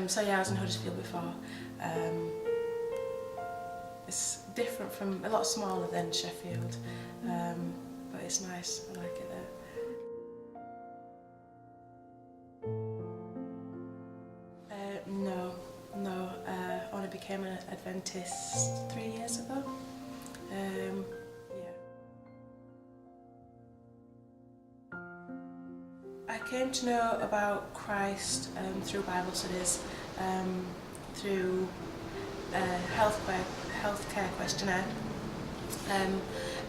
So yeah, I was in Huddersfield before. It's different from, a lot smaller than Sheffield, but it's nice, I like it there. No, I only became an Adventist 3 years ago. Yeah. I came to know about Christ through Bible studies, through a healthcare questionnaire.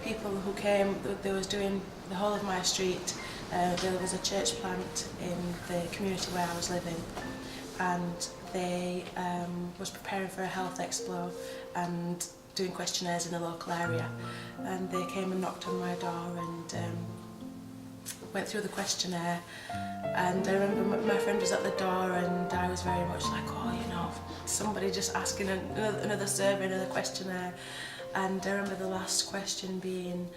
People who came, they was doing the whole of my street. There was a church plant in the community where I was living, and they was preparing for a health expo and doing questionnaires in the local area, and they came and knocked on my door and went through the questionnaire. And I remember my friend was at the door and I was very much like, oh, you know, somebody just asking another survey, another questionnaire. And I remember the last question being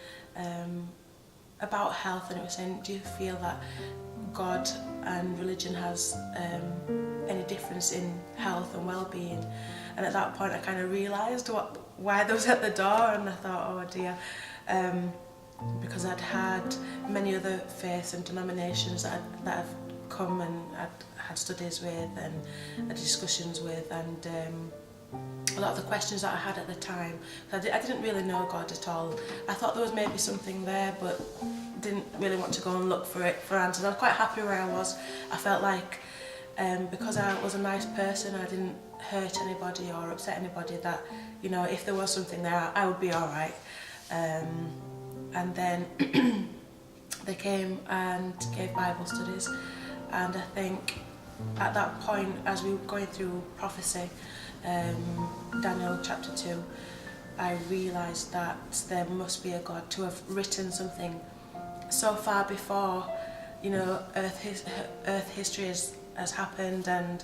about health, and it was saying, do you feel that God and religion has any difference in health and well-being? And at that point I kind of realised why they was at the door, and I thought, oh dear, because I'd had many other faiths and denominations that I've come and I'd had studies with and had discussions with, and a lot of the questions that I had at the time, I didn't really know God at all. I thought there was maybe something there, but didn't really want to go and look for answers. I was quite happy where I was. I felt like because I was a nice person, I didn't hurt anybody or upset anybody, that, you know, if there was something there, I would be all right. And then they came and gave Bible studies, and I think at that point, as we were going through prophecy, Daniel chapter 2, I realised that there must be a God to have written something so far before, you know, Earth history has happened, and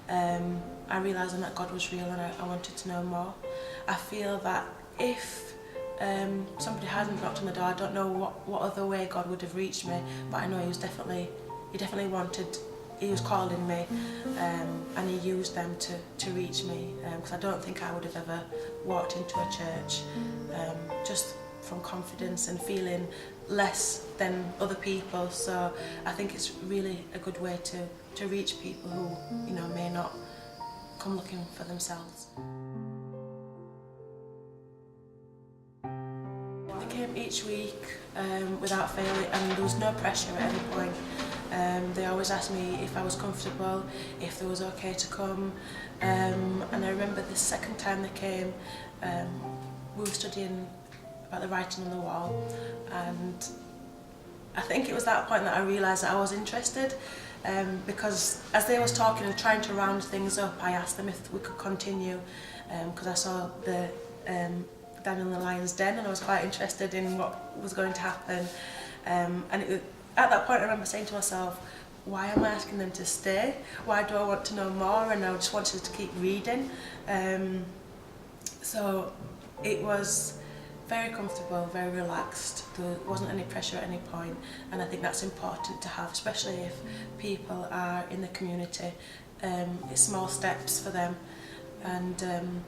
I realised that God was real, and I wanted to know more. I feel that if somebody hadn't knocked on the door, I don't know what other way God would have reached me, but I know he definitely wanted, he was calling me, and he used them to reach me, because I don't think I would have ever walked into a church just from confidence and feeling less than other people. So I think it's really a good way to reach people who, you know, may not come looking for themselves. They came each week without fail, and there was no pressure at any point. They always asked me if I was comfortable, if it was okay to come, and I remember the second time they came, we were studying about the writing on the wall, and I think it was that point that I realised that I was interested, because as they was talking and trying to round things up, I asked them if we could continue, because I saw the Daniel in the Lion's Den, and I was quite interested in what was going to happen, and at that point I remember saying to myself, why am I asking them to stay? Why do I want to know more? And I just wanted to keep reading. So it was very comfortable, very relaxed. There wasn't any pressure at any point, and I think that's important to have, especially if people are in the community. It's small steps for them, and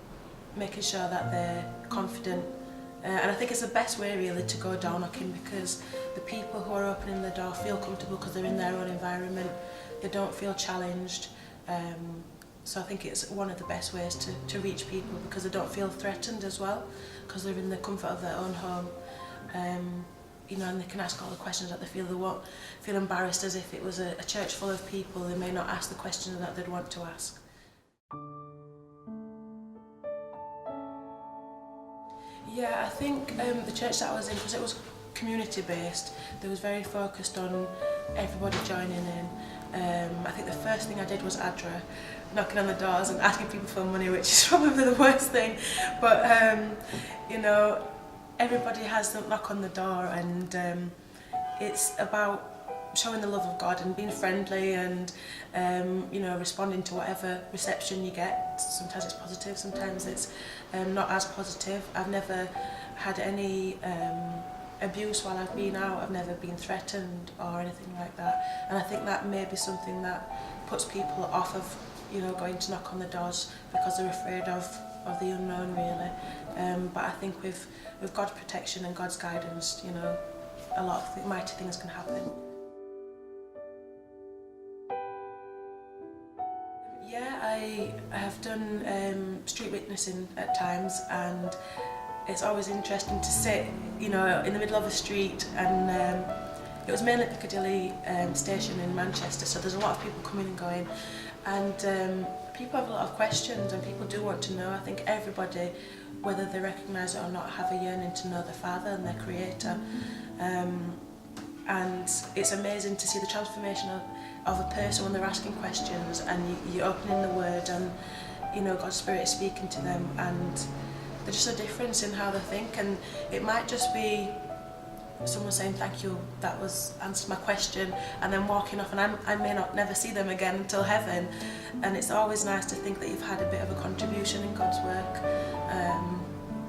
making sure that they're confident. And I think it's the best way really to go door knocking, because the people who are opening the door feel comfortable because they're in their own environment. They don't feel challenged. So I think it's one of the best ways to reach people, because they don't feel threatened as well, because they're in the comfort of their own home. You know, and they can ask all the questions that they feel. They won't feel embarrassed as if it was a church full of people. They may not ask the questions that they'd want to ask. Yeah, I think the church that I was in, because it was community based, they was very focused on everybody joining in. I think the first thing I did was ADRA, knocking on the doors and asking people for money, which is probably the worst thing. But you know, everybody has to knock on the door, and it's about showing the love of God and being friendly, and you know, responding to whatever reception you get. Sometimes it's positive, sometimes it's not as positive. I've never had any abuse while I've been out. I've never been threatened or anything like that, and I think that may be something that puts people off of you know, going to knock on the doors because they're afraid of the unknown, really. But I think with God's protection and God's guidance, you know, a lot of mighty things can happen. Yeah, I have done street witnessing at times, and it's always interesting to sit, you know, in the middle of a street, and it was mainly Piccadilly station in Manchester, so there's a lot of people coming and going, and people have a lot of questions, and people do want to know. I think everybody, whether they recognise it or not, have a yearning to know their Father and their Creator. And it's amazing to see the transformation of a person when they're asking questions, and you're opening the Word, and you know, God's Spirit is speaking to them, and there's just a difference in how they think. And it might just be someone saying thank you, that was answered my question, and then walking off, and I may not never see them again until heaven. And it's always nice to think that you've had a bit of a contribution in God's work,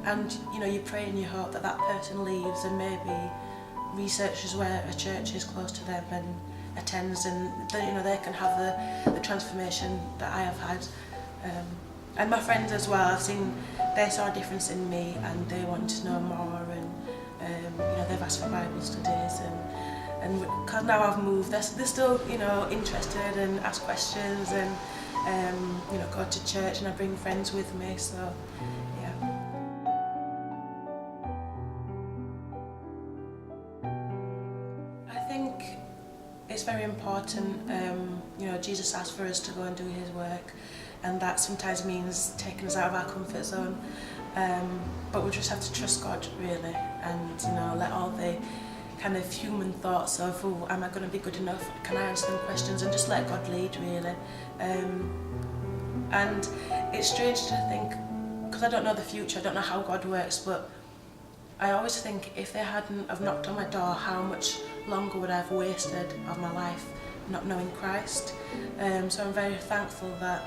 and you know, you pray and you hope that that person leaves and maybe researches where a church is close to them and attends, and you know, they can have the transformation that I have had. And my friends as well, I've seen they saw a difference in me, and they want to know more, and you know, they've asked for Bible studies, and because now I've moved, they're still, you know, interested and ask questions, and you know, go to church, and I bring friends with me, so yeah. I think it's very important, you know, Jesus asked for us to go and do his work, and that sometimes means taking us out of our comfort zone, but we just have to trust God, really, and you know, let all the kind of human thoughts of, oh, am I going to be good enough, can I answer them questions, and just let God lead, really. And it's strange to think, because I don't know the future, I don't know how God works, but I always think if they hadn't have knocked on my door, how much longer would I have wasted of my life not knowing Christ? So I'm very thankful that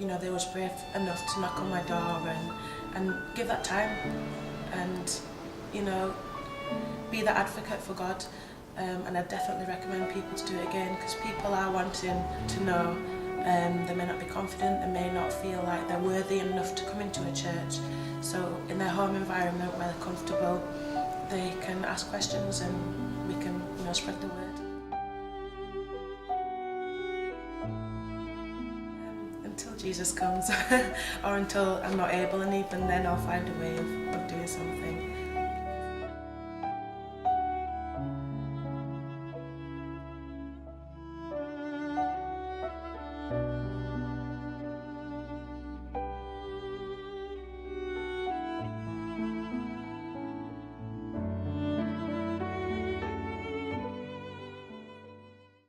you know, they was brave enough to knock on my door and give that time, and you know, be that advocate for God. And I definitely recommend people to do it again, because people are wanting to know. They may not be confident, they may not feel like they're worthy enough to come into a church. So in their home environment where they're comfortable, they can ask questions, and we can, you know, spread the word. Until Jesus comes, or until I'm not able, and even then I'll find a way of doing something.